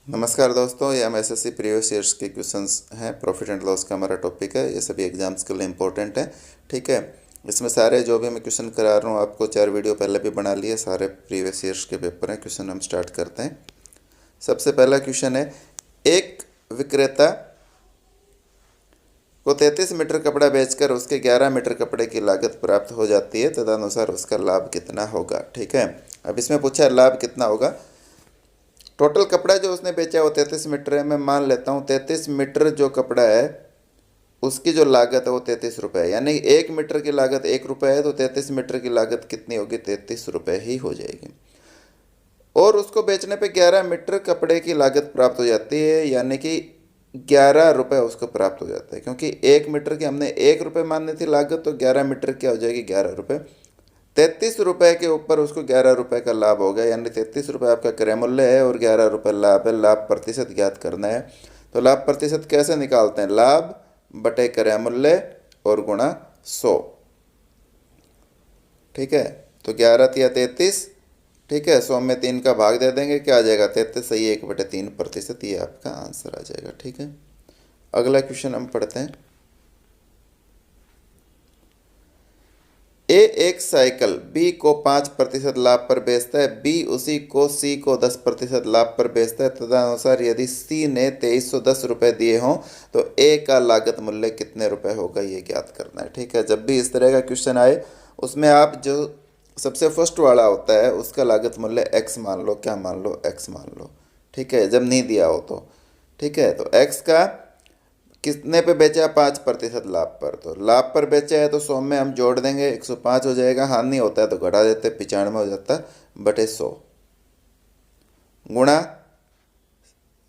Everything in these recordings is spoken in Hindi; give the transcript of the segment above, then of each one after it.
नमस्कार दोस्तों, ये हम एसएससी प्रीवियस ईयर्स के क्वेश्चंस हैं। प्रॉफिट एंड लॉस का हमारा टॉपिक है। ये सभी एग्जाम्स के लिए इम्पोर्टेंट है। ठीक है, इसमें सारे जो भी मैं क्वेश्चन करा रहा हूँ आपको 4 वीडियो पहले भी बना लिए। सारे प्रीवियस ईयर्स के पेपर हैं। क्वेश्चन हम स्टार्ट करते हैं। सबसे पहला क्वेश्चन है, एक विक्रेता को 33 मीटर कपड़ा बेचकर उसके 11 मीटर कपड़े की लागत प्राप्त हो जाती है, तदनुसार उसका लाभ कितना होगा। ठीक है, अब इसमें पूछा है लाभ कितना होगा। टोटल कपड़ा जो उसने बेचा वो 33 मीटर है। मैं मान लेता हूँ 33 मीटर जो कपड़ा है उसकी जो लागत है वो 33 रुपये है, यानी 1 मीटर की लागत 1 रुपये है, तो 33 मीटर की लागत कितनी होगी? 33 रुपये ही हो जाएगी। और उसको बेचने पे 11 मीटर कपड़े की लागत प्राप्त हो जाती है, यानी कि 11 रुपये उसको प्राप्त हो जाता है, क्योंकि 1 मीटर की हमने 1 रुपये माननी थी लागत, तो 11 मीटर क्या हो जाएगी? 11 रुपये। 33 रुपये के ऊपर उसको 11 रुपये का लाभ हो गया, यानी 33 रुपये आपका क्रय मूल्य है और 11 रुपये लाभ है। लाभ प्रतिशत ज्ञात करना है, तो लाभ प्रतिशत कैसे निकालते हैं? लाभ बटे क्रय मूल्य और गुणा 100। ठीक है, तो 11 या 33। ठीक है, 100 में 3 का भाग दे देंगे, क्या आ जाएगा? 33 सही 1/3%। ये आपका आंसर आ जाएगा। ठीक है, अगला क्वेश्चन हम पढ़ते हैं। ए एक साइकिल बी को 5% लाभ पर बेचता है, बी उसी को सी को 10% लाभ पर बेचता है। तदनुसार यदि सी ने 2310 रुपये दिए हों तो ए का लागत मूल्य कितने रुपए होगा, ये ज्ञात करना है। ठीक है, जब भी इस तरह का क्वेश्चन आए उसमें आप जो सबसे फर्स्ट वाला होता है उसका लागत मूल्य एक्स मान लो। क्या मान लो? एक्स मान लो। ठीक है, जब नहीं दिया हो तो। ठीक है, तो एक्स का कितने पे बेचा है? 5% लाभ पर। तो लाभ पर बेचा है तो 100 में हम जोड़ देंगे, 105 हो जाएगा। हानि होता है तो घटा देते, 95 हो जाता बटे 100 गुणा।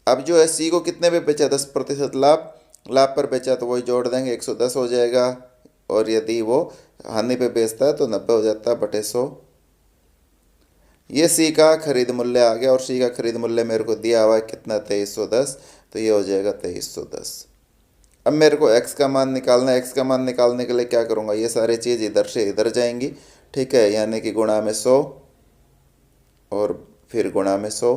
अब जो है सी को कितने पे बेचा? 10% लाभ। लाभ पर बेचा तो वही जोड़ देंगे, 110 हो जाएगा। और यदि वो हानि पे बेचता है तो 90 हो जाता है बटे 100। ये सी का खरीद मूल्य आ गया, और सी का खरीद मूल्य मेरे को दिया हुआ है कितना? 2310। तो ये हो जाएगा 2310। अब मेरे को x का मान निकालना है। x का मान निकालने के लिए क्या करूँगा? ये सारी चीज़ इधर से इधर जाएंगी। ठीक है, यानी कि गुणा में 100 और फिर गुणा में 100,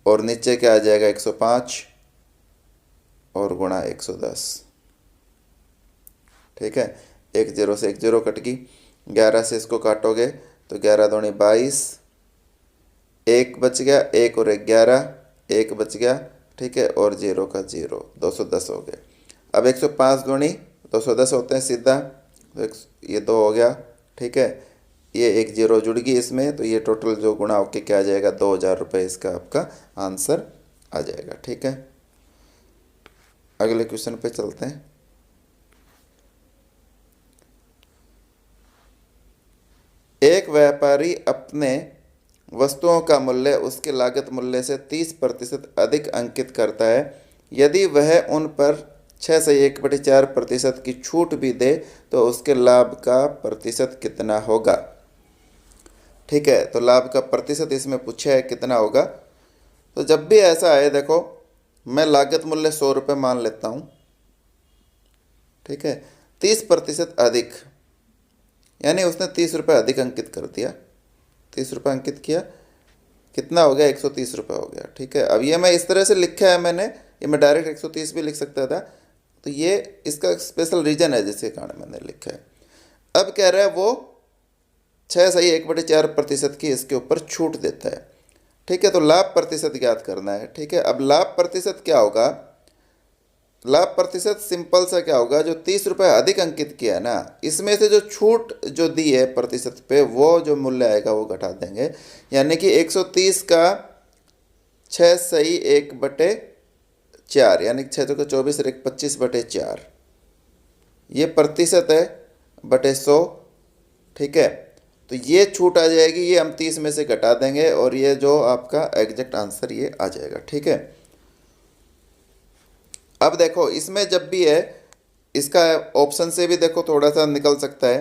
और नीचे क्या आ जाएगा? 105 और गुणा 110। ठीक है, 1 0 से 1 0 कट गई। 11 से इसको काटोगे तो 11 दूनी 22, 1 बच गया, 1 और 1 11, 1 बच गया। ठीक है, और 0 का 0, 210 हो गए। अब 105 दूनी 210 होते हैं सीधा, तो ये 2 हो गया। ठीक है, ये 1 0 जुड़ गई इसमें, तो ये टोटल जो गुणा होके क्या आ जाएगा? 2000 रुपये इसका आपका आंसर आ जाएगा। ठीक है, अगले क्वेश्चन पे चलते हैं। एक व्यापारी अपने वस्तुओं का मूल्य उसके लागत मूल्य से 30% अधिक अंकित करता है। यदि वह उन पर 6 से 1/4% की छूट भी दे तो उसके लाभ का प्रतिशत कितना होगा? ठीक है, तो लाभ का प्रतिशत इसमें पूछा है कितना होगा। तो जब भी ऐसा आए, देखो मैं लागत मूल्य 100 रुपये मान लेता हूँ। ठीक है, 30% अधिक, यानी उसने 30 रुपये अधिक अंकित कर दिया। 30 रुपये अंकित किया, कितना हो गया? 130 रुपये हो गया। ठीक है, अब ये मैं इस तरह से लिखा है मैंने, ये मैं डायरेक्ट 130 भी लिख सकता था, तो ये इसका स्पेशल रीजन है जिसके कारण मैंने लिखा है। अब कह रहा है वो 6 सही 1/4% की इसके ऊपर छूट देता है। ठीक है, तो लाभ प्रतिशत ज्ञात करना है। ठीक है, अब लाभ प्रतिशत क्या होगा? लाभ प्रतिशत सिंपल सा क्या होगा? जो 30 रुपये अधिक अंकित किया है ना, इसमें से जो छूट जो दी है प्रतिशत पे, वो जो मूल्य आएगा वो घटा देंगे, यानी कि 130 का 6 सही 1/4, यानी 6 तो 24 और 1 25/4, ये प्रतिशत है बटे 100। ठीक है, तो ये छूट आ जाएगी, ये हम 30 में से घटा देंगे, और ये जो आपका एग्जैक्ट आंसर ये आ जाएगा। ठीक है, अब देखो इसमें जब भी है, इसका ऑप्शन से भी देखो थोड़ा सा निकल सकता है।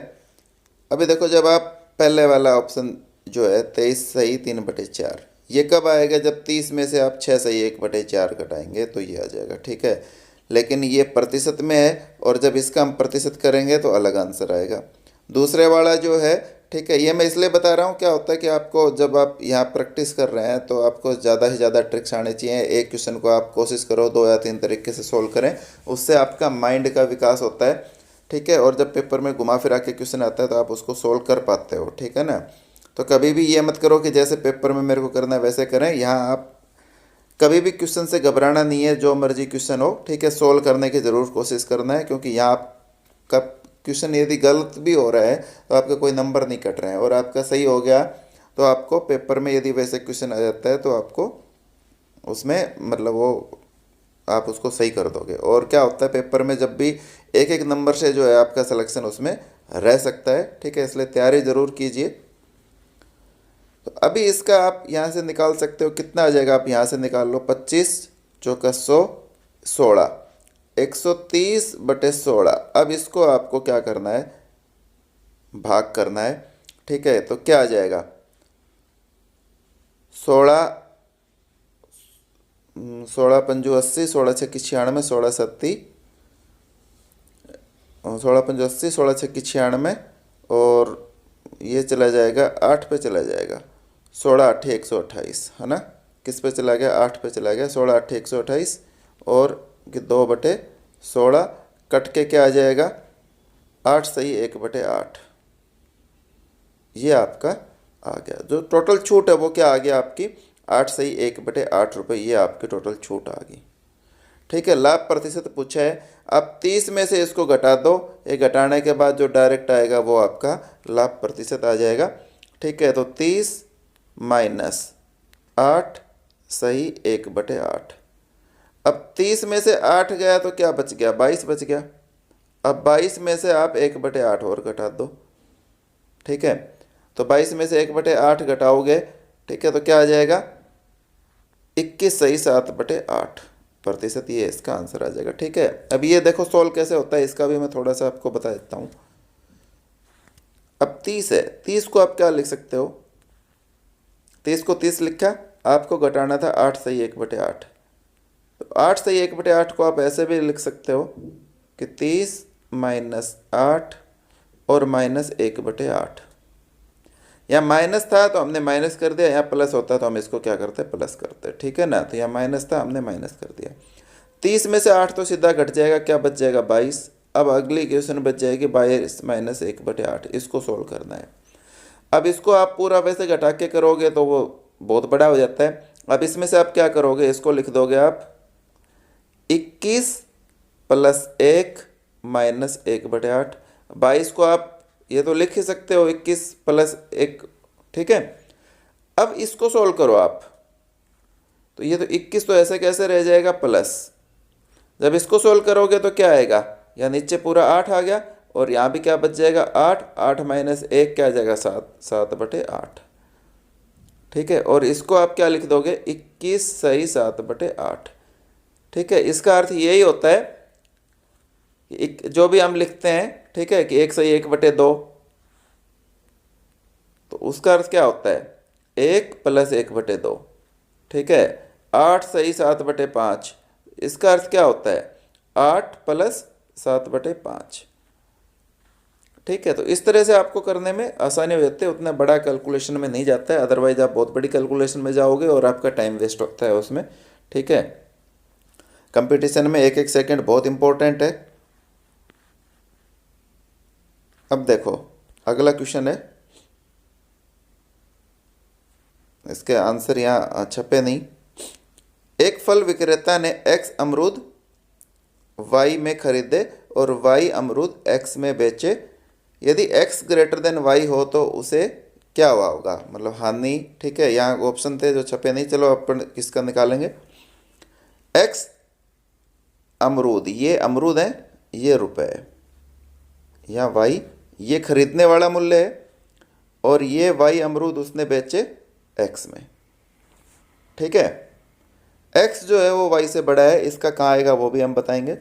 अभी देखो, जब आप पहले वाला ऑप्शन जो है 23 सही 3/4, ये कब आएगा? जब 30 में से आप 6 सही 1/4 घटाएंगे तो ये आ जाएगा। ठीक है, लेकिन ये प्रतिशत में है, और जब इसका हम प्रतिशत करेंगे तो अलग आंसर आएगा। दूसरे वाला जो है ठीक है। ये मैं इसलिए बता रहा हूँ, क्या होता है कि आपको जब आप यहाँ प्रैक्टिस कर रहे हैं तो आपको ज़्यादा से ज़्यादा ट्रिक्स आने चाहिए। एक क्वेश्चन को आप कोशिश करो 2 या 3 तरीके से सोल्व करें, उससे आपका माइंड का विकास होता है, ठीक है। और जब पेपर में घुमा फिरा के क्वेश्चन आता है तो आप उसको सोल्व कर पाते हो, ठीक है ना। तो कभी भी ये मत करो कि जैसे पेपर में मेरे को करना है वैसे करें। यहाँ आप कभी भी क्वेश्चन से घबराना नहीं है, जो मर्जी क्वेश्चन हो, ठीक है, सोल्व करने की ज़रूर कोशिश करना है, क्योंकि यहाँ आपका क्वेश्चन यदि गलत भी हो रहा है तो आपका कोई नंबर नहीं कट रहे हैं, और आपका सही हो गया तो आपको पेपर में यदि वैसे क्वेश्चन आ जाता है तो आपको उसमें मतलब वो आप उसको सही कर दोगे। और क्या होता है पेपर में जब भी एक एक नंबर से जो है आपका सिलेक्शन उसमें रह सकता है, ठीक है, इसलिए तैयारी ज़रूर कीजिए। तो अभी इसका आप यहाँ से निकाल सकते हो, कितना आ जाएगा आप यहाँ से निकाल लो। 25 चौका 100 16 130/16। अब इसको आपको क्या करना है, भाग करना है, ठीक है। तो क्या आ जाएगा 16 पंजू 80, 16 छक्की 96, 16 सत्ती 16 पंजू 80, 16 छक्की 96, और ये चला जाएगा 8 पे चला जाएगा। 16 8 128 है ना, किस पे चला गया 8 पे चला गया। 16 8 128 और 2/16 कट के क्या आ जाएगा 8 सही 1/8। ये आपका आ गया, जो टोटल छूट है वो क्या आ गया आपकी 8 सही 1/8 रुपये, ये आपकी टोटल छूट आ गई, ठीक है। लाभ प्रतिशत पूछा है, अब 30 में से इसको घटा दो, ये घटाने के बाद जो डायरेक्ट आएगा वो आपका लाभ प्रतिशत आ जाएगा, ठीक है। तो 30 माइनस 8 सही 1/8। अब 30 में से 8 गया तो क्या बच गया 22 बच गया। अब 22 में से आप 1/8 और घटा दो, ठीक है। तो 22 में से 1/8 घटाओगे, ठीक है, तो क्या आ जाएगा 21 सही 7/8 प्रतिशत, ये इसका आंसर आ जाएगा, ठीक है। अब ये देखो सोल्व कैसे होता है, इसका भी मैं थोड़ा सा आपको बता देता हूँ। अब 30 है, 30 को आप क्या लिख सकते हो, 30 को 30 लिखा, आपको घटाना था 8 सही 1/8। तो 8 सही 1/8 को आप ऐसे भी लिख सकते हो कि 30 माइनस 8 और माइनस 1/8। यहाँ माइनस था तो हमने माइनस कर दिया, यहाँ प्लस होता तो हम इसको क्या करते प्लस करते, ठीक है ना। तो यहाँ माइनस था, हमने माइनस कर दिया। 30 में से 8 तो सीधा घट जाएगा, क्या बच जाएगा 22। अब अगली क्वेश्चन बच जाएगी 22 माइनस 1/8, इसको सोल्व करना है। अब इसको आप पूरा वैसे घटा के करोगे तो वो बहुत बड़ा हो जाता है। अब इसमें से आप क्या करोगे, इसको लिख दोगे आप 21 + 1 माइनस 1/8। 22 को आप ये तो लिख ही सकते हो 21 + 1, ठीक है। अब इसको सोल्व करो आप, तो ये तो 21 तो ऐसे कैसे रह जाएगा प्लस। जब इसको सोल्व करोगे तो क्या आएगा, यहाँ नीचे पूरा 8 आ गया, और यहाँ भी क्या बच जाएगा 8, 8 माइनस 1 क्या आ जाएगा 7, 7/8, ठीक है। और इसको आप क्या लिख दोगे 21 सही 7/8, ठीक है। इसका अर्थ यही होता है कि जो भी हम लिखते हैं, ठीक है, कि 1 सही 1/2, तो उसका अर्थ क्या होता है 1 + 1/2, ठीक है। 8 सही 7/5, इसका अर्थ क्या होता है 8 + 7/5, ठीक है। तो इस तरह से आपको करने में आसानी हो जाती है, उतना बड़ा कैलकुलेशन में नहीं जाता है, अदरवाइज आप बहुत बड़ी कैलकुलेशन में जाओगे और आपका टाइम वेस्ट होता है उसमें, ठीक है। कंपटीशन में एक एक सेकंड बहुत इंपॉर्टेंट है। अब देखो अगला क्वेश्चन है, इसके आंसर यहाँ छपे नहीं। एक फल विक्रेता ने x अमरूद y में खरीदे और y अमरूद x में बेचे। यदि x > y हो तो उसे क्या हुआ होगा, मतलब हानि, ठीक है। यहाँ ऑप्शन थे जो छपे नहीं, चलो अपन किसका निकालेंगे। x अमरूद, ये अमरूद है, ये रुपए है। यहाँ y ये खरीदने वाला मूल्य है, और ये y अमरूद उसने बेचे x में, ठीक है। x जो है वो y से बड़ा है, इसका कहाँ आएगा वो भी हम बताएंगे।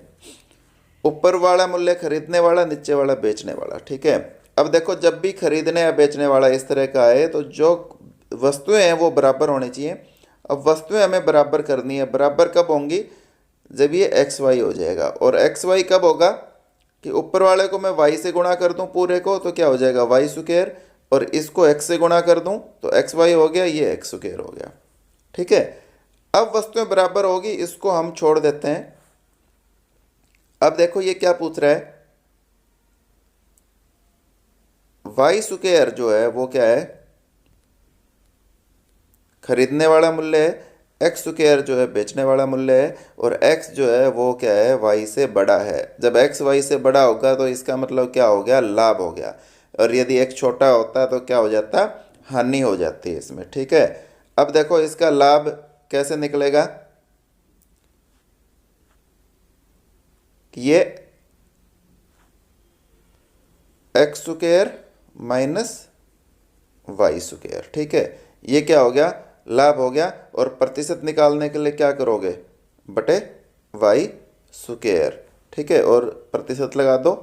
ऊपर वाला मूल्य खरीदने वाला, नीचे वाला बेचने वाला, ठीक है। अब देखो जब भी खरीदने या बेचने वाला इस तरह का है तो जो वस्तुएं हैं वो बराबर होनी चाहिए। अब वस्तुएं हमें बराबर करनी है, बराबर कब होंगी जब ये एक्स वाई हो जाएगा। और एक्स वाई कब होगा कि ऊपर वाले को मैं y से गुणा कर दूं पूरे को, तो क्या हो जाएगा y², और इसको x से गुणा कर दूं तो एक्स वाई हो गया, ये एक्स स्क्वायर हो गया। ठीक है, अब वस्तुएं बराबर होगी, इसको हम छोड़ देते हैं। अब देखो ये क्या पूछ रहा है, वाई स्क्वायर जो है वो क्या है, खरीदने वाला मूल्य है, एक्स स्क्वायर जो है बेचने वाला मूल्य है, और एक्स जो है वो क्या है, वाई से बड़ा है। जब एक्स वाई से बड़ा होगा तो इसका मतलब क्या हो गया, लाभ हो गया। और यदि एक्स छोटा होता तो क्या हो जाता, हानि हो जाती है इसमें। ठीक है, अब देखो इसका लाभ कैसे निकलेगा, कि ये x square minus y square. ठीक है, ये क्या हो गया, लाभ हो गया। और प्रतिशत निकालने के लिए क्या करोगे, बटे वाई स्क्वायर। ठीक है, और प्रतिशत लगा दो।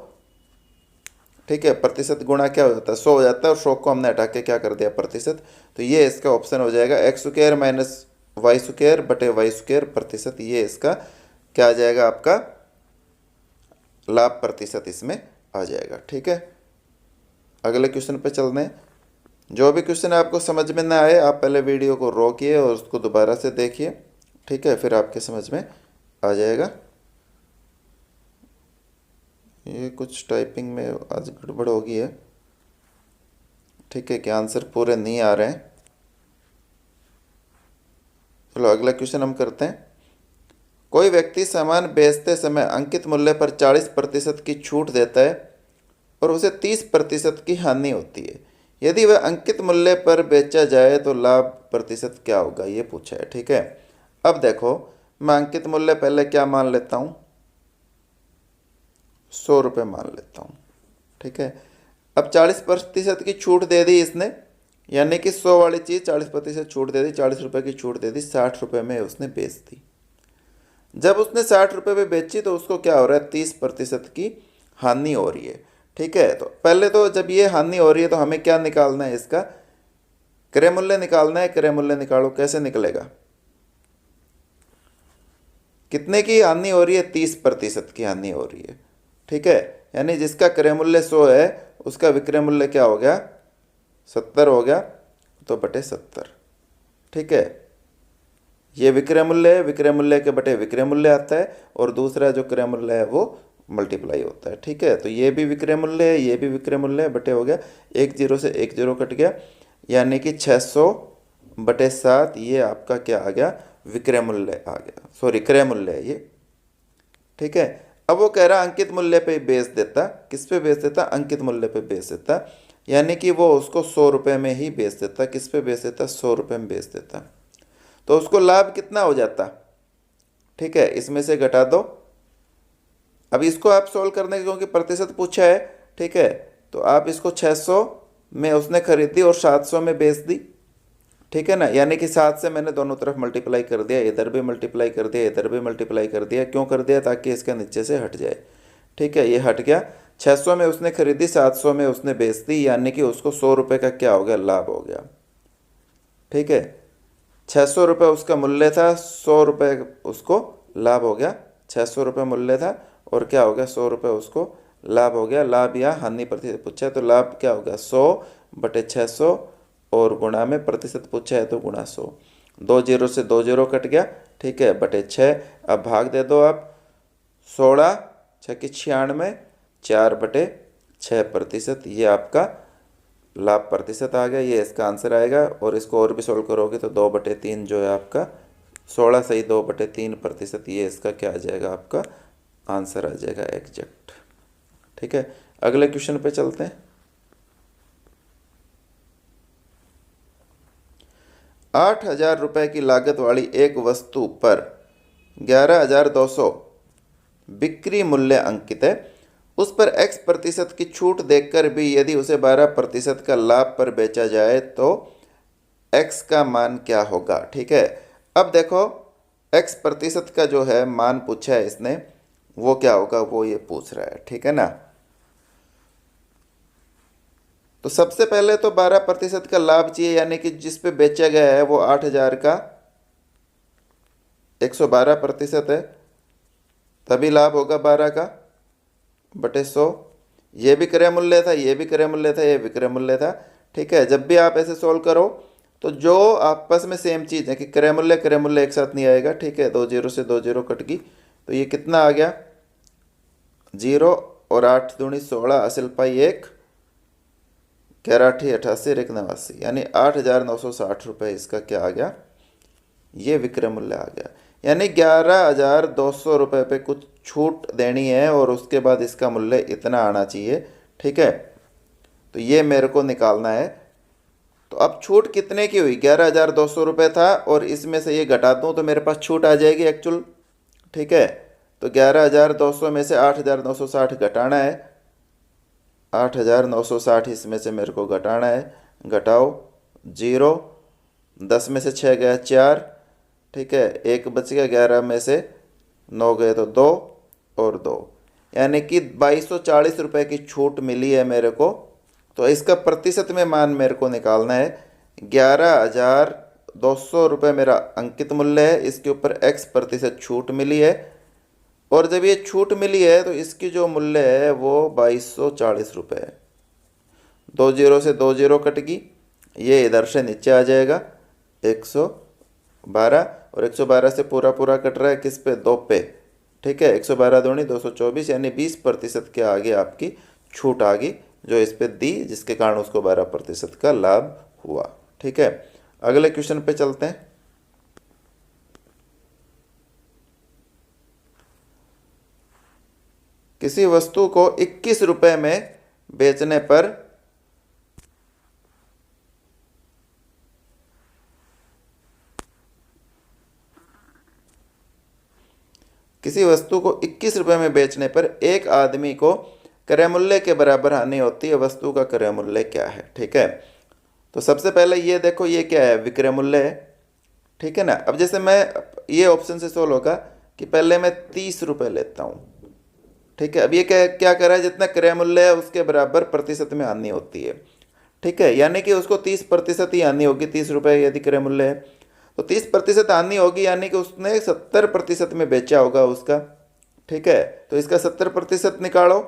ठीक है, प्रतिशत गुणा क्या हो जाता है, 100 हो जाता है, और 100 को हमने हटा के क्या कर दिया, प्रतिशत। तो ये इसका ऑप्शन हो जाएगा, x square minus y square बटे वाई स्क्वायर प्रतिशत। ये इसका क्या आ जाएगा, आपका लाभ प्रतिशत इसमें आ जाएगा। ठीक है, अगले क्वेश्चन पे चलते हैं। जो भी क्वेश्चन आपको समझ में ना आए, आप पहले वीडियो को रोकिए और उसको दोबारा से देखिए। ठीक है, फिर आपके समझ में आ जाएगा। ये कुछ टाइपिंग में आज गड़बड़ हो गई है। ठीक है, कि आंसर पूरे नहीं आ रहे हैं। चलो अगला क्वेश्चन हम करते हैं। कोई व्यक्ति सामान बेचते समय अंकित मूल्य पर 40% की छूट देता है और उसे 30% की हानि होती है। यदि वह अंकित मूल्य पर बेचा जाए तो लाभ प्रतिशत क्या होगा, ये पूछा है। ठीक है, अब देखो मैं अंकित मूल्य पहले क्या मान लेता हूँ, 100 रुपये मान लेता हूँ। ठीक है, अब 40% की छूट दे दी इसने, यानी कि 100 वाली चीज़ 40% छूट दे दी, 40 रुपये की छूट दे दी, 60 रुपये में उसने बेच दी। जब उसने 60 रुपये में बेची तो उसको क्या हो रहा है, 30% की हानि हो रही है। ठीक है, तो पहले तो जब ये हानि हो रही है तो हमें क्या निकालना है, इसका क्रय मूल्य निकालना है। क्रय मूल्य निकालो, कैसे निकलेगा, कितने की हानि हो रही है, 30% की हानि हो रही है। ठीक है, यानी जिसका क्रय मूल्य 100 है उसका विक्रय मूल्य क्या हो गया, 70 हो गया, तो बटे 70। ठीक है, ये विक्रय मूल्य है, विक्रय मूल्य के बटे विक्रय मूल्य आता है, और दूसरा जो क्रय मूल्य है वो मल्टीप्लाई होता है। ठीक है, तो ये भी विक्रय मूल्य है, ये भी विक्रय मूल्य है, बटे हो गया, एक जीरो से एक जीरो कट गया, यानी कि 600 बटे 7, ये आपका क्या आ गया, विक्रय मूल्य आ गया, सॉरी क्रय मूल्य है ये। ठीक है, अब वो कह रहा अंकित मूल्य पे बेच देता, किस पे बेच देता, अंकित मूल्य पे बेच देता, यानी कि वो उसको 100 रुपये में ही बेच देता। किस पे बेच देता, 100 रुपये में बेच देता, तो उसको लाभ कितना हो जाता। ठीक है, इसमें से घटा दो। अब इसको आप सोल्व करने के, क्योंकि प्रतिशत पूछा है। ठीक है, तो आप इसको 600 में उसने खरीदी और 700 में बेच दी। ठीक है ना, यानी कि 7 से मैंने दोनों तरफ मल्टीप्लाई कर दिया, इधर भी मल्टीप्लाई कर दिया, इधर भी मल्टीप्लाई कर दिया। क्यों कर दिया, ताकि इसका नीचे से हट जाए। ठीक है, ये हट गया। 600 में उसने खरीदी, 700 में उसने बेच दी, यानी कि उसको 100 रुपये का क्या हो गया, लाभ हो गया। ठीक है, 600 रुपये उसका मूल्य था, 100 रुपये उसको लाभ हो गया। 600 रुपये मूल्य था और क्या हो गया, 100 रुपये उसको लाभ हो गया। लाभ या हानि प्रतिशत पूछा है तो लाभ क्या होगा, 100 बटे 600, और गुणा में प्रतिशत पूछा है तो गुणा 100। 2 जीरो से 2 जीरो कट गया। ठीक है, बटे 6। अब भाग दे दो आप, 16 6 की 96, 4 बटे 6%, ये आपका लाभ प्रतिशत आ गया। ये इसका आंसर आएगा। और इसको और भी सोल्व करोगे तो 2/3 जो है आपका, 16 सही 2/3%, ये इसका क्या आ जाएगा, आपका आंसर आ जाएगा एग्जैक्ट। ठीक है, अगले क्वेश्चन पे चलते हैं। 8,000 रुपये की लागत वाली एक वस्तु पर 11,200 बिक्री मूल्य अंकित है। उस पर x% की छूट देकर भी यदि उसे 12% का लाभ पर बेचा जाए तो x का मान क्या होगा। ठीक है, अब देखो x% का जो है मान पूछा है इसने, वो क्या होगा, वो ये पूछ रहा है। ठीक है ना, तो सबसे पहले तो 12% का लाभ चाहिए, यानी कि जिस पे बेचा गया है वो 8,000 का 112% है, तभी लाभ होगा 12 का बटे 100। ये भी क्रय मूल्य था, ये भी क्रय मूल्य था, ये विक्रय मूल्य था। ठीक है, जब भी आप ऐसे सोल्व करो तो जो आपस में सेम चीज़ है कि क्रय मूल्य एक साथ नहीं आएगा, ठीक है, 2 जीरो से 2 जीरो कट गई, तो ये कितना आ गया 0 और 8 दूनी 16 असल पाई 1 11 8 88 और 1 89, यानी 8,960 रुपये इसका क्या आ गया, ये विक्रय मूल्य आ गया। यानी 11,200 रुपये पे कुछ छूट देनी है और उसके बाद इसका मूल्य इतना आना चाहिए, ठीक है, तो ये मेरे को निकालना है। तो अब छूट कितने की हुई, 11,200 रुपये था और इसमें से ये घटा दूँ तो मेरे पास छूट आ जाएगी एक्चुअल, ठीक है, तो 11,200 में से 8,960 घटाना है, 8,960 इसमें से मेरे को घटाना है, घटाओ 0, 10 में से 6 गया 4, ठीक है, 1 बच गया, 11 में से 9 गए तो 2 और 2, यानी कि 2,240 रुपये की छूट मिली है मेरे को। तो इसका प्रतिशत में मान मेरे को निकालना है, 11,200 रुपये मेरा अंकित मूल्य है, इसके ऊपर x प्रतिशत छूट मिली है, और जब ये छूट मिली है तो इसकी जो मूल्य है वो 2,240 रुपये है। 2 जीरो से 2 जीरो कट गई, ये इधर से नीचे आ जाएगा 112, और 112 से पूरा पूरा कट रहा है किस पे, 2 पे, ठीक है, 112 दूनी 224, यानी 20% के आगे आपकी छूट आ गई जो इस पे दी, जिसके कारण उसको 12% का लाभ हुआ, ठीक है। अगले क्वेश्चन पे चलते हैं। किसी वस्तु को 21 रुपये में बेचने पर किसी वस्तु को 21 रुपये में बेचने पर एक आदमी को क्रय मूल्य के बराबर हानि होती है, वस्तु का क्रय मूल्य क्या है, ठीक है। तो सबसे पहले ये देखो, ये क्या है, विक्रय मूल्य है, ठीक है ना। अब जैसे मैं ये ऑप्शन से सोल्व होगा कि पहले मैं 30 रुपये लेता हूँ, ठीक है। अब ये क्या कर रहा है, जितना क्रय मूल्य है उसके बराबर प्रतिशत में हानि होती है, ठीक है, यानी कि उसको 30% ही हानि होगी। 30 रुपये यदि क्रय मूल्य है तो 30% हानि होगी, यानी कि उसने 70% में बेचा होगा उसका, ठीक है। तो इसका 70% निकालो,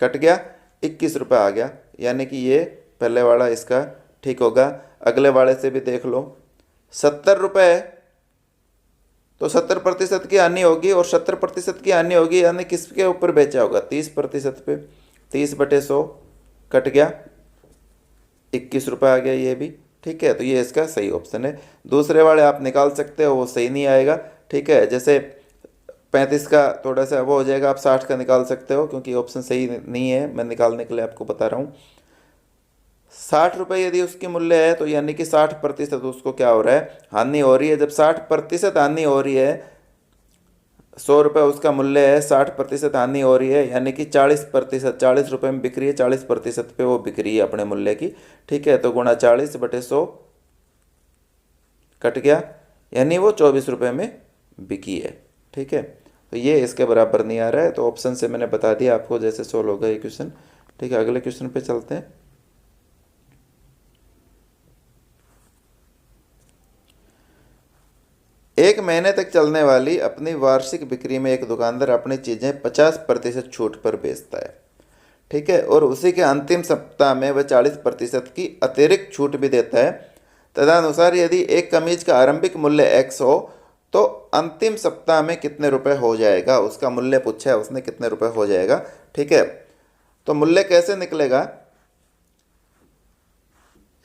कट गया, 21 रुपये आ गया, यानी कि ये पहले वाला इसका ठीक होगा। अगले वाले से भी देख लो, 70 रुपये है तो 70% की हानि होगी, और 70% की हानि होगी यानी किसके ऊपर बेचा होगा, 30% पे, 30/100 कट गया, 21 रुपये आ गया ये भी, ठीक है। तो ये इसका सही ऑप्शन है। दूसरे वाले आप निकाल सकते हो, वो सही नहीं आएगा, ठीक है। जैसे 35 का थोड़ा सा वो हो जाएगा, आप 60 का निकाल सकते हो, क्योंकि ऑप्शन सही नहीं है, मैं निकालने के लिए आपको बता रहा हूँ। 60 रुपये यदि उसकी मूल्य है तो यानी कि 60% उसको क्या हो रहा है, हानि हो रही है। जब 60% हानि हो रही है, 100 रुपये उसका मूल्य है, 60% हानि हो रही है, यानी कि 40%, 40 रुपये में बिक रही है, 40% पे वो बिक रही है अपने मूल्य की, ठीक है। तो गुणा 40/100 कट गया, यानी वो 24 रुपये में बिकी है, ठीक है। तो ये इसके बराबर नहीं आ रहा है, तो ऑप्शन से मैंने बता दिया आपको जैसे सोल्व होगा ये क्वेश्चन, ठीक है। अगले क्वेश्चन पे चलते हैं। एक महीने तक चलने वाली अपनी वार्षिक बिक्री में एक दुकानदार अपनी चीज़ें 50% छूट पर बेचता है, ठीक है, और उसी के अंतिम सप्ताह में वह 40% की अतिरिक्त छूट भी देता है। तदनुसार यदि एक कमीज का आरंभिक मूल्य x हो तो अंतिम सप्ताह में कितने रुपए हो जाएगा, उसका मूल्य पूछा है उसने, कितने रुपए हो जाएगा, ठीक है। तो मूल्य कैसे निकलेगा,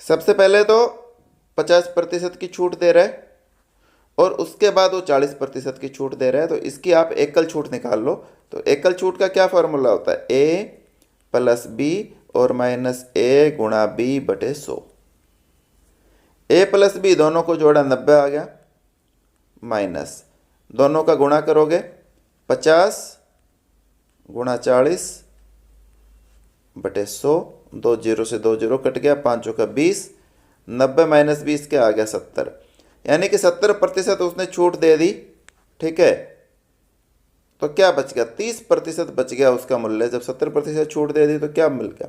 सबसे पहले तो 50% की छूट दे रहा है और उसके बाद वो 40% की छूट दे रहा है, तो इसकी आप एकल छूट निकाल लो। तो एकल छूट का क्या फॉर्मूला होता है, a + b और -a गुणा b/100। a + b दोनों को जोड़ा 90 आ गया, माइनस दोनों का गुणा करोगे 50 गुणा 40/100, 2 जीरो से 2 जीरो कट गया, 5 का 20, 90 - 20 क्या आ गया 70, यानी कि 70% उसने छूट दे दी, ठीक है। तो क्या बच गया, 30% बच गया उसका मूल्य। जब 70% छूट दे दी तो क्या मिल गया,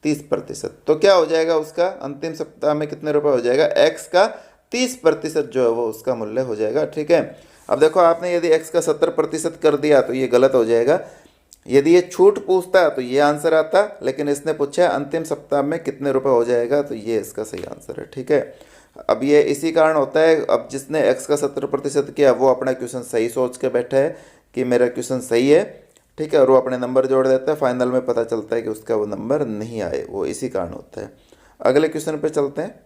30%। तो क्या हो जाएगा उसका अंतिम सप्ताह में कितने रुपए हो जाएगा, x का 30% जो है वो उसका मूल्य हो जाएगा, ठीक है। अब देखो आपने यदि x का 70% कर दिया तो ये गलत हो जाएगा, यदि ये छूट पूछता तो ये आंसर आता, लेकिन इसने पूछा है अंतिम सप्ताह में कितने रुपए हो जाएगा, तो ये इसका सही आंसर है। ठीक है, अब ये इसी कारण होता है, अब जिसने x का 70% किया वो अपना क्वेश्चन सही सोच के बैठा है कि मेरा क्वेश्चन सही है। ठीक है, और वो अपने नंबर जोड़ देता है, फाइनल में पता चलता है कि उसका वो नंबर नहीं आए, वो इसी कारण होता है। अगले क्वेश्चन पे चलते हैं।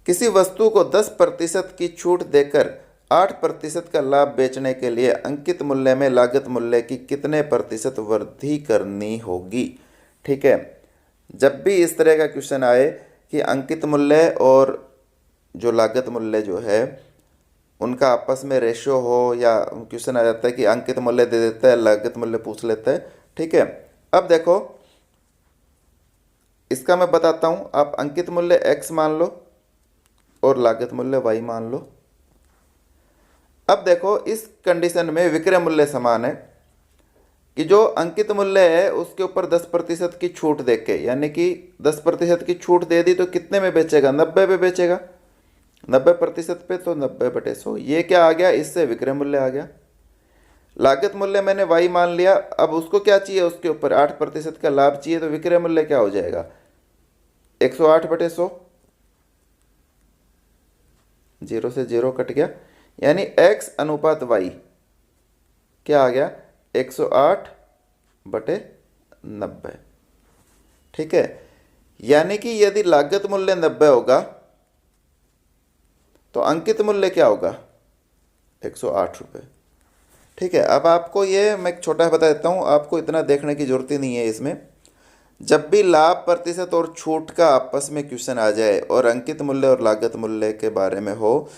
किसी वस्तु को 10% की छूट देकर 8% का लाभ बेचने के लिए अंकित मूल्य में लागत मूल्य की कितने प्रतिशत वृद्धि करनी होगी। ठीक है, जब भी इस तरह का क्वेश्चन आए कि अंकित मूल्य और जो लागत मूल्य जो है उनका आपस में रेशियो हो, या क्वेश्चन आ जाता है कि अंकित मूल्य दे देता है, लागत मूल्य पूछ लेता है। ठीक है, अब देखो इसका मैं बताता हूँ। आप अंकित मूल्य x मान लो और लागत मूल्य y मान लो। अब देखो इस कंडीशन में विक्रय मूल्य समान है कि जो अंकित मूल्य है उसके ऊपर 10% की छूट देके, यानी कि 10% की छूट दे दी तो कितने में बेचेगा, 90 पे बेचेगा, 90% पे, तो 90/100 ये क्या आ गया, इससे विक्रय मूल्य आ गया। लागत मूल्य मैंने y मान लिया, अब उसको क्या चाहिए, उसके ऊपर 8% का लाभ चाहिए, तो विक्रय मूल्य क्या हो जाएगा, 108/100, 0 से 0 कट गया, यानी x अनुपात y क्या आ गया, 108/90। ठीक है, यानी कि यदि लागत मूल्य 90 होगा तो अंकित मूल्य क्या होगा, 108 रुपये। ठीक है, अब आपको ये मैं एक छोटा बता देता हूँ, आपको इतना देखने की जरूरत ही नहीं है इसमें। जब भी लाभ प्रतिशत और छूट का आपस में क्वेश्चन आ जाए और अंकित मूल्य और लागत मूल्य के बारे में हो,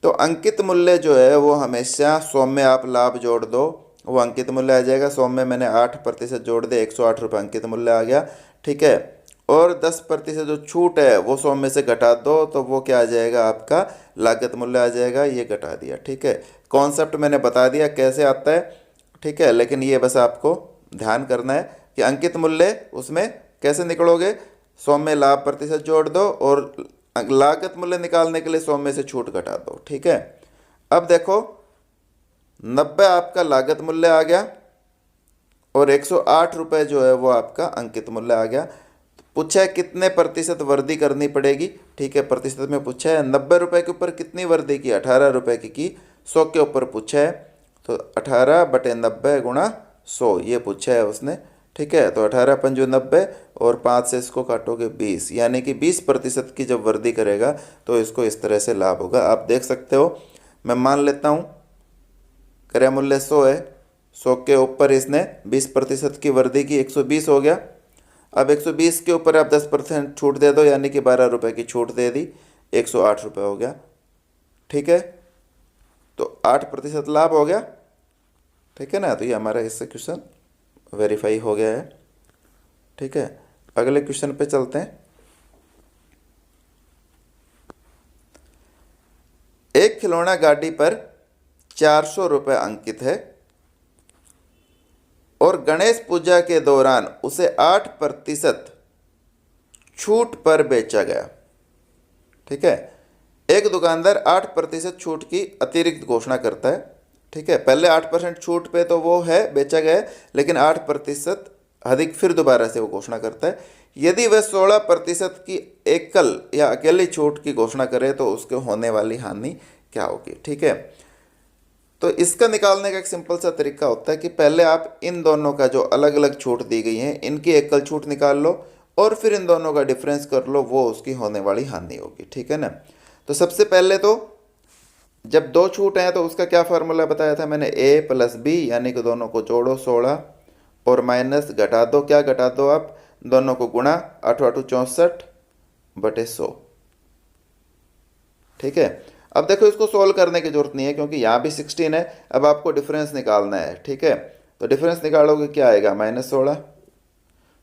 तो अंकित मूल्य जो है वो हमेशा 100 में आप लाभ जोड़ दो, वो अंकित मूल्य आ जाएगा। 100 में मैंने 8% जोड़ दे, 108 रुपये अंकित मूल्य आ गया। ठीक है, और 10% जो छूट है वो 100 में से घटा दो, तो वो क्या आ जाएगा, आपका लागत मूल्य आ जाएगा, ये घटा दिया। ठीक है, कॉन्सेप्ट मैंने बता दिया कैसे आता है। ठीक है, लेकिन ये बस आपको ध्यान करना है कि अंकित मूल्य उसमें कैसे निकलोगे, 100 में लाभ प्रतिशत जोड़ दो और लागत मूल्य निकालने के लिए 100 में से छूट घटा दो। ठीक है, अब देखो 90 आपका लागत मूल्य आ गया और 108 रुपये जो है वो आपका अंकित मूल्य आ गया। पूछा है कितने प्रतिशत वृद्धि करनी पड़ेगी। ठीक है, प्रतिशत में पूछा है, 90 रुपये के ऊपर कितनी वृद्धि की, 18 रुपये की 100 के ऊपर पूछा है, तो 18/90 गुणा 100 ये पूछा है उसने। ठीक है, तो 18×5 और 5 से इसको काटोगे 20, यानी कि 20% की जब वृद्धि करेगा तो इसको इस तरह से लाभ होगा। आप देख सकते हो, मैं मान लेता हूँ क्रय मूल्य 100 है, 100 के ऊपर इसने 20% की वृद्धि की, 120 हो गया। अब 120 के ऊपर आप 10% छूट दे दो, यानी कि 12 रुपये की छूट दे दी, 108 रुपये हो गया। ठीक है, तो 8% लाभ हो गया। ठीक है ना, तो ये हमारा इससे क्वेश्चन वेरीफाई हो गया है। ठीक है, अगले क्वेश्चन पे चलते हैं। एक खिलौना गाड़ी पर 400 रुपये अंकित है और गणेश पूजा के दौरान उसे 8% छूट पर बेचा गया। ठीक है, एक दुकानदार 8% छूट की अतिरिक्त घोषणा करता है। ठीक है, पहले 8% छूट पे तो वो है बेचा गया है, लेकिन 8% अधिक फिर दोबारा से वो घोषणा करता है। यदि वह 16% की एकल या अकेली छूट की घोषणा करे तो उसके होने वाली हानि क्या होगी। ठीक है, तो इसका निकालने का एक सिंपल सा तरीका होता है कि पहले आप इन दोनों का जो अलग अलग छूट दी गई है इनकी एकल छूट निकाल लो और फिर इन दोनों का डिफरेंस कर लो, वो उसकी होने वाली हानि होगी। ठीक है ना, तो सबसे पहले तो जब दो छूट हैं तो उसका क्या फार्मूला बताया था मैंने, a + b, यानी कि दोनों को जोड़ो 16 और माइनस घटा दो, क्या घटा दो आप, दोनों को गुणा, 8×8 64/100। ठीक है, अब देखो इसको सोल्व करने की जरूरत नहीं है क्योंकि यहाँ भी 16 है। अब आपको डिफरेंस निकालना है। ठीक है, तो डिफरेंस निकालोगे क्या आएगा, -16,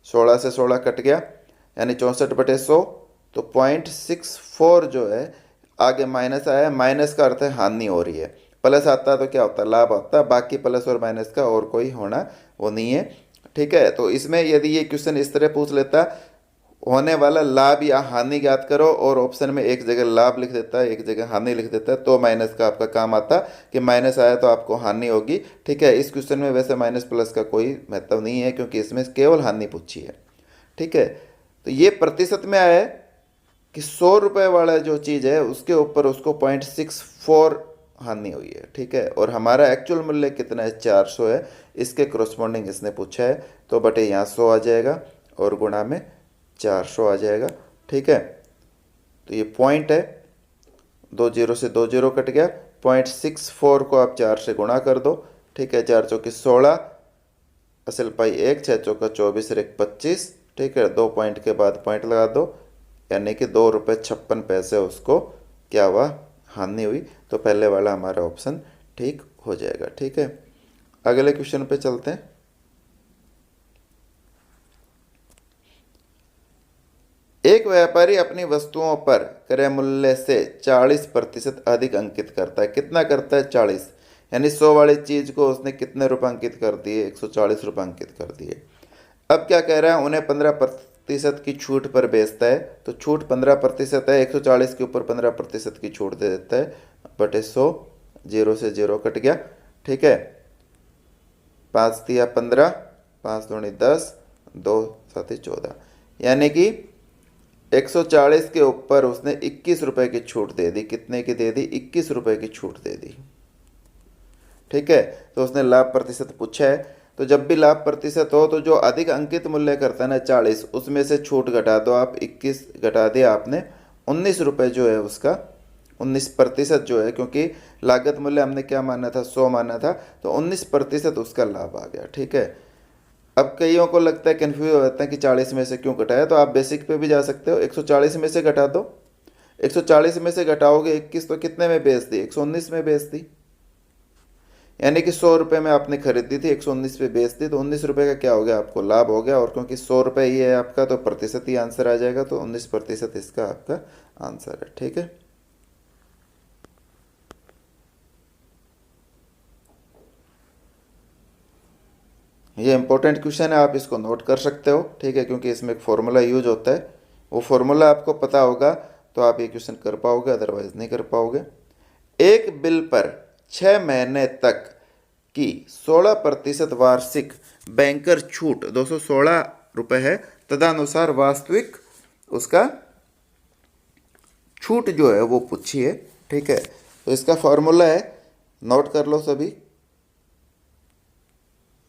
16 से 16 कट गया, यानी 64/100, तो 0.64 जो है आगे माइनस आया। माइनस का अर्थ है हानि हो रही है, प्लस आता है तो क्या होता है, लाभ होता है। बाकी प्लस और माइनस का और कोई होना वो नहीं है। ठीक है, तो इसमें यदि ये क्वेश्चन इस तरह पूछ लेता होने वाला लाभ या हानि ज्ञात करो, और ऑप्शन में एक जगह लाभ लिख देता है, एक जगह हानि लिख देता है, तो माइनस का आपका काम आता कि माइनस आया तो आपको हानि होगी। ठीक है, इस क्वेश्चन में वैसे माइनस प्लस का कोई महत्व नहीं है क्योंकि इसमें केवल हानि पूछी है। ठीक है, तो ये प्रतिशत में आया है कि 100 रुपये वाला जो चीज़ है उसके ऊपर उसको 0.64 हानि हुई है। ठीक है, और हमारा एक्चुअल मूल्य कितना है, 400 है, इसके कोरस्पॉन्डिंग इसने पूछा है, तो बटे यहाँ 100 आ जाएगा और गुणा में 400 आ जाएगा। ठीक है, तो ये पॉइंट है, 2 जीरो से 2 जीरो कट गया, 0.64 को आप 4 से गुणा कर दो। ठीक है, 4 चौके 16, असल पाई 1, 6 चौका 24 और 1 25। ठीक है, 2 पॉइंट के बाद पॉइंट लगा दो, यानी कि 2 रुपये 56 पैसे उसको क्या हुआ, हानि हुई। तो पहले वाला हमारा ऑप्शन ठीक हो जाएगा। ठीक है, अगले क्वेश्चन पे चलते हैं। एक व्यापारी अपनी वस्तुओं पर क्रय मूल्य से 40% अधिक अंकित करता है। कितना करता है, 40, यानी 100 वाली चीज को उसने कितने रुपए अंकित कर दिए, 140 रुपये अंकित कर दिए। अब क्या कह रहा है, उन्हें 15% की छूट पर बेचता है, तो छूट 15% है, 140 के ऊपर 15% की छूट दे देता है, बटे 100, 0 से 0 कट गया। ठीक है, 5 दिया 15, 5 दूनी 10, 2 साथी 14, यानी कि 140 के ऊपर उसने 21 रुपए की छूट दे दी। कितने की दे दी, 21 रुपए की छूट दे दी। ठीक है, तो उसने लाभ प्रतिशत पूछा है, तो जब भी लाभ प्रतिशत हो तो जो अधिक अंकित मूल्य करता है ना 40, उसमें से छूट घटा दो आप, 21 घटा दिया आपने, 19 रुपये जो है उसका 19% जो है, क्योंकि लागत मूल्य हमने क्या माना था, 100 माना था, तो 19% उसका लाभ आ गया। ठीक है, अब कईयों को लगता है, कन्फ्यूज हो जाता है कि 40 में से क्यों घटाया, तो आप बेसिक पे भी जा सकते हो, 140 में से घटा दो, 140 में से घटाओगे 21 तो कितने में बेच दी, 119 में बेच दी, यानी कि 100 रुपये में आपने खरीदी थी, 119 पे बेच दी, तो 19 रुपये का क्या हो गया, आपको लाभ हो गया। और क्योंकि 100 रुपये ही है आपका, तो प्रतिशत ही आंसर आ जाएगा, तो 19% इसका आपका आंसर है। ठीक है, ये इंपॉर्टेंट क्वेश्चन है, आप इसको नोट कर सकते हो। ठीक है, क्योंकि इसमें एक फॉर्मूला यूज होता है, वो फॉर्मूला आपको पता होगा तो आप ये क्वेश्चन कर पाओगे, अदरवाइज नहीं कर पाओगे। एक बिल पर 6 महीने तक की 16% वार्षिक बैंकर छूट 216 रुपये है, तदनुसार वास्तविक उसका छूट जो है वो पूछी है। ठीक है, तो इसका फॉर्मूला है, नोट कर लो सभी,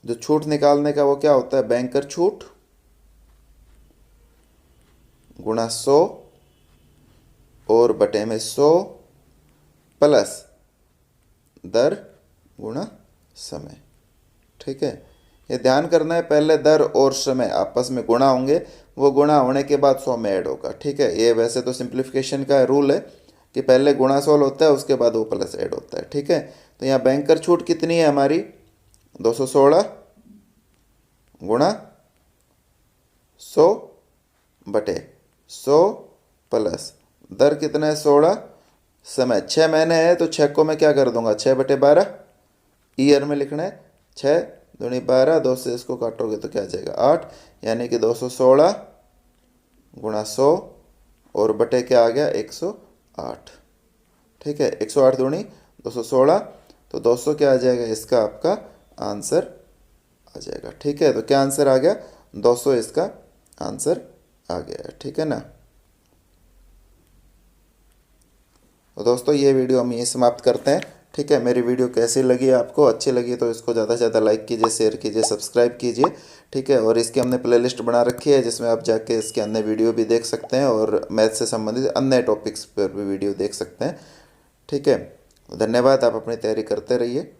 जो छूट निकालने का वो क्या होता है, बैंकर छूट गुणा 100 और बटे में 100 प्लस दर गुणा समय। ठीक है, ये ध्यान करना है, पहले दर और समय आपस में गुणा होंगे, वो गुणा होने के बाद 100 में ऐड होगा। ठीक है, ये वैसे तो सिंप्लीफिकेशन का रूल है कि पहले गुणा 100 होता है, उसके बाद वो प्लस ऐड होता है। ठीक है, तो यहाँ बैंकर छूट कितनी है हमारी, 216 गुणा 100 बटे 100 प्लस दर कितना है 16, समय 6 महीने है, तो 6 को मैं क्या कर दूंगा, 6 बटे 12 ईयर में लिखना है, 6 दूनी 12, 2 से इसको काटोगे तो क्या आ जाएगा 8, यानी कि 216 गुणा 100 और बटे क्या आ गया 108। ठीक है, 108 दूनी 216, तो 200 क्या आ जाएगा, इसका आपका आंसर आ जाएगा। ठीक है, तो क्या आंसर आ गया, 200 इसका आंसर आ गया है। ठीक है ना, तो दोस्तों ये वीडियो हम यहीं समाप्त करते हैं। ठीक है, मेरी वीडियो कैसी लगी आपको, अच्छी लगी तो इसको ज़्यादा से ज़्यादा लाइक कीजिए, शेयर कीजिए, सब्सक्राइब कीजिए। ठीक है, और इसकी हमने प्लेलिस्ट बना रखी है जिसमें आप जाके इसके अन्य वीडियो भी देख सकते हैं और मैथ से संबंधित अन्य टॉपिक्स पर भी वीडियो देख सकते हैं। ठीक है, धन्यवाद, आप अपनी तैयारी करते रहिए।